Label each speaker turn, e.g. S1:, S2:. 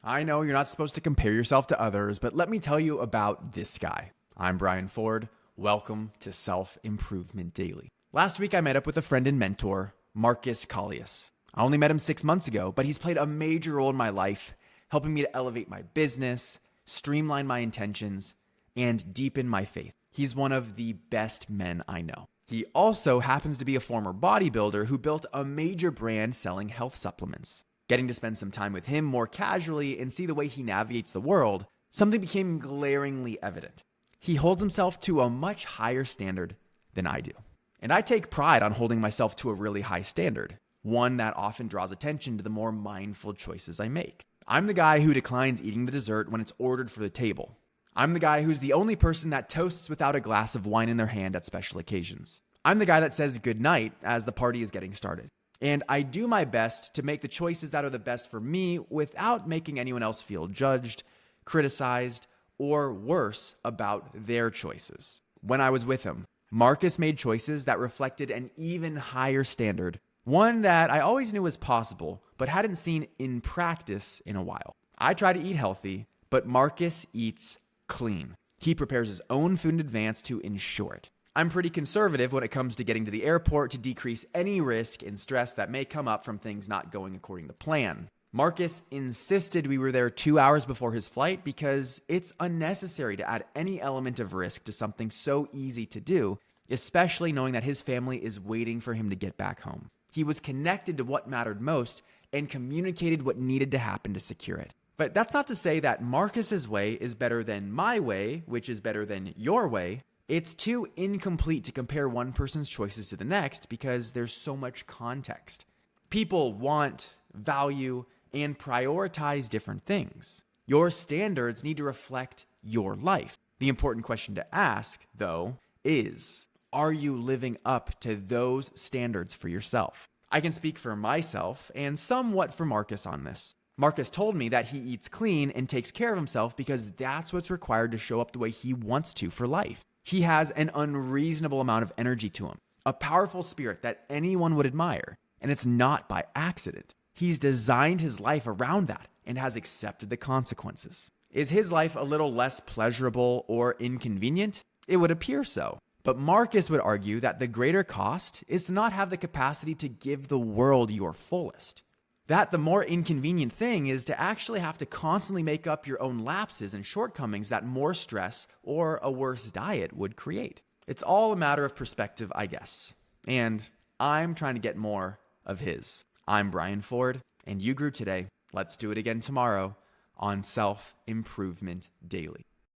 S1: I know you're not supposed to compare yourself to others, but let me tell you about this guy. I'm Brian Ford. Welcome to Self Improvement Daily. Last week, I met up with a friend and mentor, Marcus Collius. I only met him 6 months ago, but he's played a major role in my life, helping me to elevate my business, streamline my intentions, and deepen my faith. He's one of the best men I know. He also happens to be a former bodybuilder who built a major brand selling health supplements. Getting to spend some time with him more casually and see the way he navigates the world, something became glaringly evident. He holds himself to a much higher standard than I do. And I take pride on holding myself to a really high standard, one that often draws attention to the more mindful choices I make. I'm the guy who declines eating the dessert when it's ordered for the table. I'm the guy who's the only person that toasts without a glass of wine in their hand at special occasions. I'm the guy that says goodnight as the party is getting started. And I do my best to make the choices that are the best for me without making anyone else feel judged, criticized, or worse about their choices. When I was with him, Marcus made choices that reflected an even higher standard, one that I always knew was possible, but hadn't seen in practice in a while. I try to eat healthy, but Marcus eats clean. He prepares his own food in advance to ensure it. I'm pretty conservative when it comes to getting to the airport to decrease any risk and stress that may come up from things not going according to plan. Marcus insisted we were there 2 hours before his flight because it's unnecessary to add any element of risk to something so easy to do, especially knowing that his family is waiting for him to get back home. He was connected to what mattered most and communicated what needed to happen to secure it. But that's not to say that Marcus's way is better than my way, which is better than your way. It's too incomplete to compare one person's choices to the next because there's so much context. People want, value, and prioritize different things. Your standards need to reflect your life. The important question to ask, though, is, are you living up to those standards for yourself? I can speak for myself and somewhat for Marcus on this. Marcus told me that he eats clean and takes care of himself because that's what's required to show up the way he wants to for life. He has an unreasonable amount of energy to him, a powerful spirit that anyone would admire, and it's not by accident. He's designed his life around that and has accepted the consequences. Is his life a little less pleasurable or inconvenient? It would appear so. But Marcus would argue that the greater cost is to not have the capacity to give the world your fullest. That the more inconvenient thing is to actually have to constantly make up your own lapses and shortcomings that more stress or a worse diet would create. It's all a matter of perspective, I guess. And I'm trying to get more of his. I'm Brian Ford, and you grew today. Let's do it again tomorrow on Self Improvement Daily.